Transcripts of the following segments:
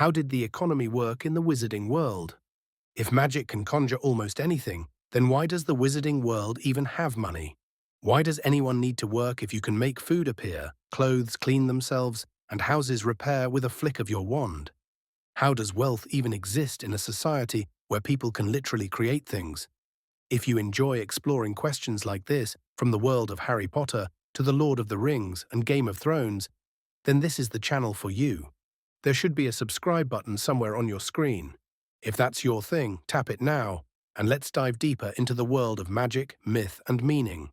How did the economy work in the wizarding world? If magic can conjure almost anything, then why does the wizarding world even have money? Why does anyone need to work if you can make food appear, clothes clean themselves, and houses repair with a flick of your wand? How does wealth even exist in a society where people can literally create things? If you enjoy exploring questions like this, from the world of Harry Potter to the Lord of the Rings and Game of Thrones, then this is the channel for you. There should be a subscribe button somewhere on your screen. If that's your thing, tap it now, and let's dive deeper into the world of magic, myth, and meaning.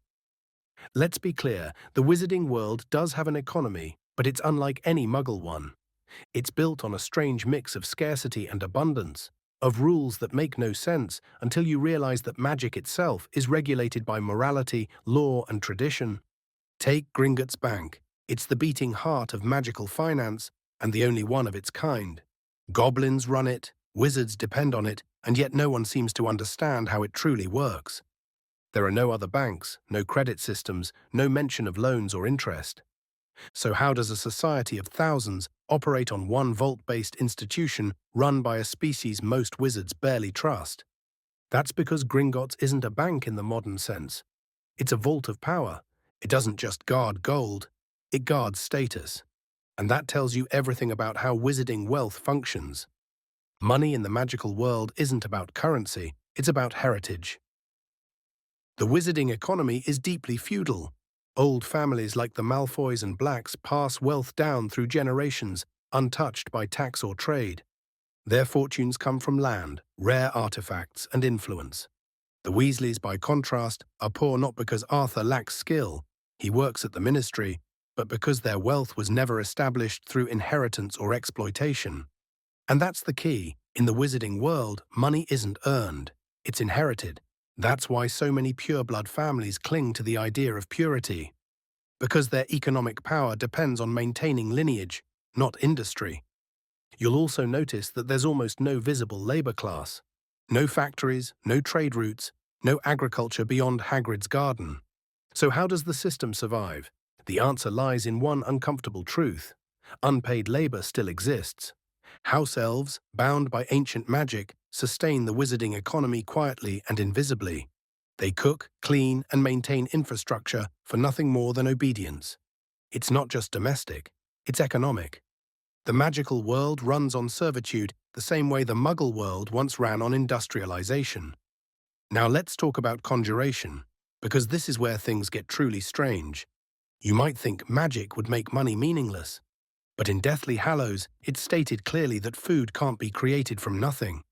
Let's be clear, the wizarding world does have an economy, but it's unlike any Muggle one. It's built on a strange mix of scarcity and abundance, of rules that make no sense until you realize that magic itself is regulated by morality, law, and tradition. Take Gringotts Bank. It's the beating heart of magical finance, and the only one of its kind. Goblins run it, wizards depend on it, and yet no one seems to understand how it truly works. There are no other banks, no credit systems, no mention of loans or interest. So how does a society of thousands operate on one vault-based institution run by a species most wizards barely trust? That's because Gringotts isn't a bank in the modern sense. It's a vault of power. It doesn't just guard gold, it guards status. And that tells you everything about how wizarding wealth functions. Money in the magical world isn't about currency, it's about heritage. The wizarding economy is deeply feudal. Old families like the Malfoys and Blacks pass wealth down through generations, untouched by tax or trade. Their fortunes come from land, rare artifacts, and influence. The Weasleys, by contrast, are poor not because Arthur lacks skill, he works at the ministry, but because their wealth was never established through inheritance or exploitation. And that's the key. In the wizarding world, money isn't earned, it's inherited. That's why so many pureblood families cling to the idea of purity. Because their economic power depends on maintaining lineage, not industry. You'll also notice that there's almost no visible labor class. No factories, no trade routes, no agriculture beyond Hagrid's garden. So how does the system survive? The answer lies in one uncomfortable truth. Unpaid labor still exists. House elves, bound by ancient magic, sustain the wizarding economy quietly and invisibly. They cook, clean, and maintain infrastructure for nothing more than obedience. It's not just domestic, it's economic. The magical world runs on servitude the same way the Muggle world once ran on industrialization. Now let's talk about conjuration, because this is where things get truly strange. You might think magic would make money meaningless, but in Deathly Hallows, it's stated clearly that food can't be created from nothing,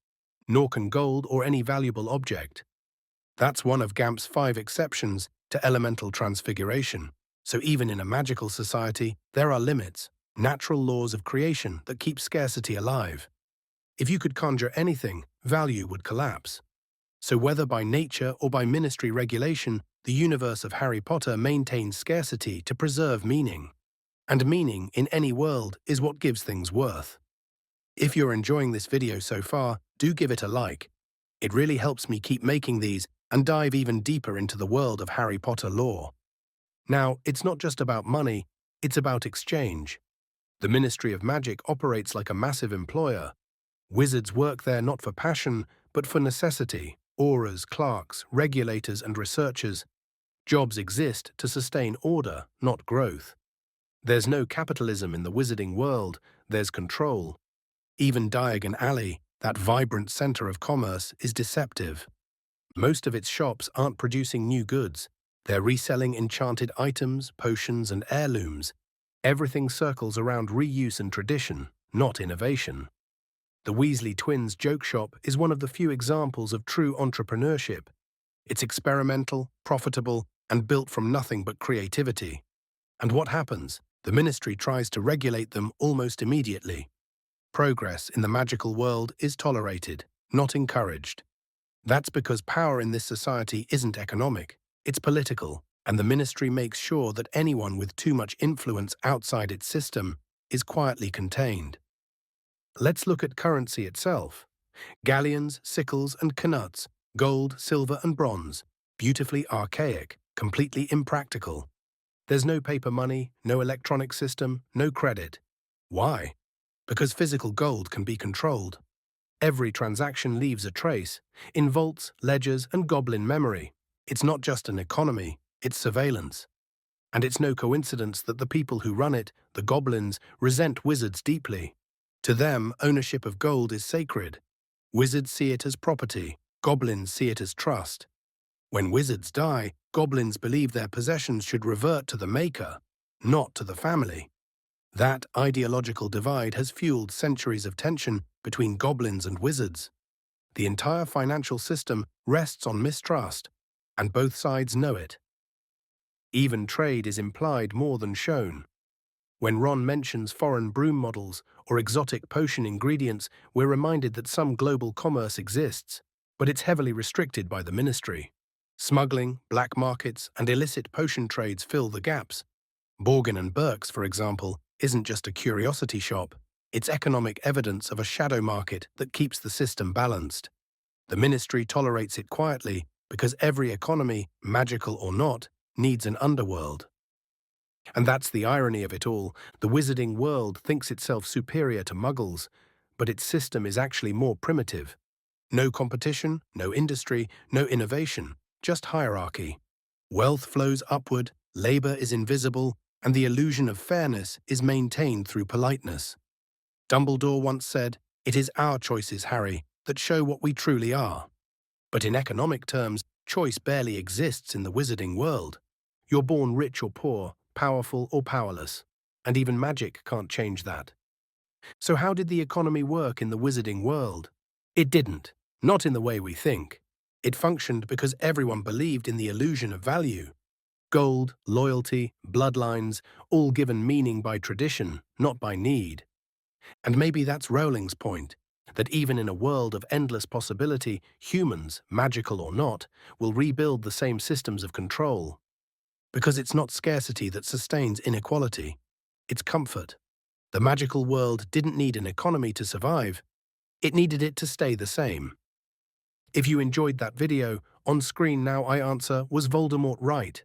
nor can gold or any valuable object. That's one of Gamp's 5 exceptions to elemental transfiguration. So even in a magical society, there are limits, natural laws of creation that keep scarcity alive. If you could conjure anything, value would collapse. So whether by nature or by ministry regulation, the universe of Harry Potter maintains scarcity to preserve meaning. And meaning in any world is what gives things worth. If you're enjoying this video so far, do give it a like. It really helps me keep making these and dive even deeper into the world of Harry Potter lore. Now, it's not just about money, it's about exchange. The Ministry of Magic operates like a massive employer. Wizards work there not for passion, but for necessity. Aurors, clerks, regulators, and researchers. Jobs exist to sustain order, not growth. There's no capitalism in the wizarding world, there's control. Even Diagon Alley, that vibrant center of commerce, is deceptive. Most of its shops aren't producing new goods. They're reselling enchanted items, potions, and heirlooms. Everything circles around reuse and tradition, not innovation. The Weasley twins' joke shop is one of the few examples of true entrepreneurship. It's experimental, profitable, and built from nothing but creativity. And what happens? The ministry tries to regulate them almost immediately. Progress in the magical world is tolerated, not encouraged. That's because power in this society isn't economic, it's political, and the ministry makes sure that anyone with too much influence outside its system is quietly contained. Let's look at currency itself. Galleons, sickles, and knuts, gold, silver, and bronze, beautifully archaic, completely impractical. There's no paper money, no electronic system, no credit. Why? Because physical gold can be controlled. Every transaction leaves a trace, in vaults, ledgers, and goblin memory. It's not just an economy, it's surveillance. And it's no coincidence that the people who run it, the goblins, resent wizards deeply. To them, ownership of gold is sacred. Wizards see it as property, goblins see it as trust. When wizards die, goblins believe their possessions should revert to the maker, not to the family. That ideological divide has fueled centuries of tension between goblins and wizards. The entire financial system rests on mistrust, and both sides know it. Even trade is implied more than shown. When Ron mentions foreign broom models or exotic potion ingredients, we're reminded that some global commerce exists, but it's heavily restricted by the ministry. Smuggling, black markets, and illicit potion trades fill the gaps. Borgin and Burke's, for example, isn't just a curiosity shop. It's economic evidence of a shadow market that keeps the system balanced. The ministry tolerates it quietly because every economy, magical or not, needs an underworld. And that's the irony of it all. The wizarding world thinks itself superior to muggles, but its system is actually more primitive. No competition, no industry, no innovation, just hierarchy. Wealth flows upward, labor is invisible, and the illusion of fairness is maintained through politeness. Dumbledore once said, "It is our choices, Harry, that show what we truly are." But in economic terms, choice barely exists in the wizarding world. You're born rich or poor, powerful or powerless, and even magic can't change that. So how did the economy work in the wizarding world? It didn't, not in the way we think. It functioned because everyone believed in the illusion of value. Gold, loyalty, bloodlines, all given meaning by tradition, not by need. And maybe that's Rowling's point, that even in a world of endless possibility, humans, magical or not, will rebuild the same systems of control. Because it's not scarcity that sustains inequality, it's comfort. The magical world didn't need an economy to survive, it needed it to stay the same. If you enjoyed that video, on screen now I answer, was Voldemort right?